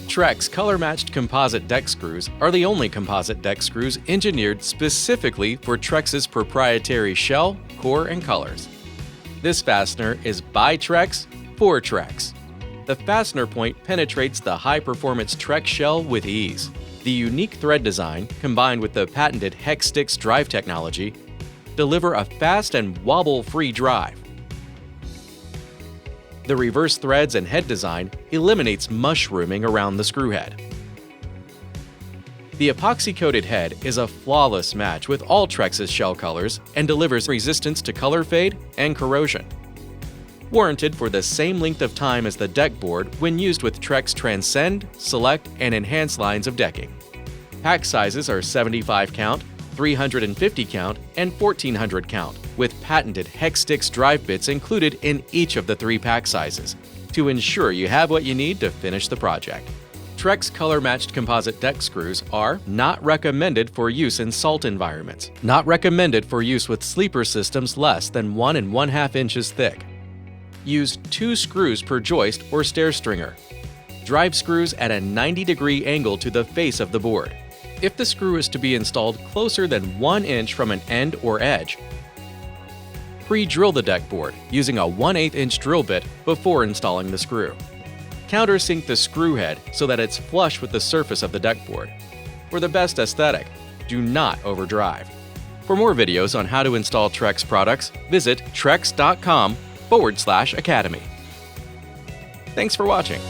Trex color-matched composite deck screws are the only composite deck screws engineered specifically for Trex's proprietary shell, core, and colors. This fastener is by Trex for Trex. The fastener point penetrates the high-performance Trex shell with ease. The unique thread design, combined with the patented Hex Sticks drive technology, deliver a fast and wobble-free drive. The reverse threads and head design eliminates mushrooming around the screw head. The epoxy-coated head is a flawless match with all Trex's shell colors and delivers resistance to color fade and corrosion. Warranted for the same length of time as the deck board when used with Trex Transcend, Select, and Enhance lines of decking. Pack sizes are 75 count, 350 count, and 1400 count, with patented Hex Sticks drive bits included in each of the 3 pack sizes to ensure you have what you need to finish the project. Trex color-matched composite deck screws are not recommended for use in salt environments, not recommended for use with sleeper systems less than 1 1/2 inches thick. Use 2 screws per joist or stair stringer. Drive screws at a 90-degree angle to the face of the board. If the screw is to be installed closer than 1 inch from an end or edge, pre-drill the deck board using a 1/8 inch drill bit before installing the screw. Countersink the screw head so that it's flush with the surface of the deck board. For the best aesthetic, do not overdrive. For more videos on how to install Trex products, visit trex.com/academy. Thanks for watching.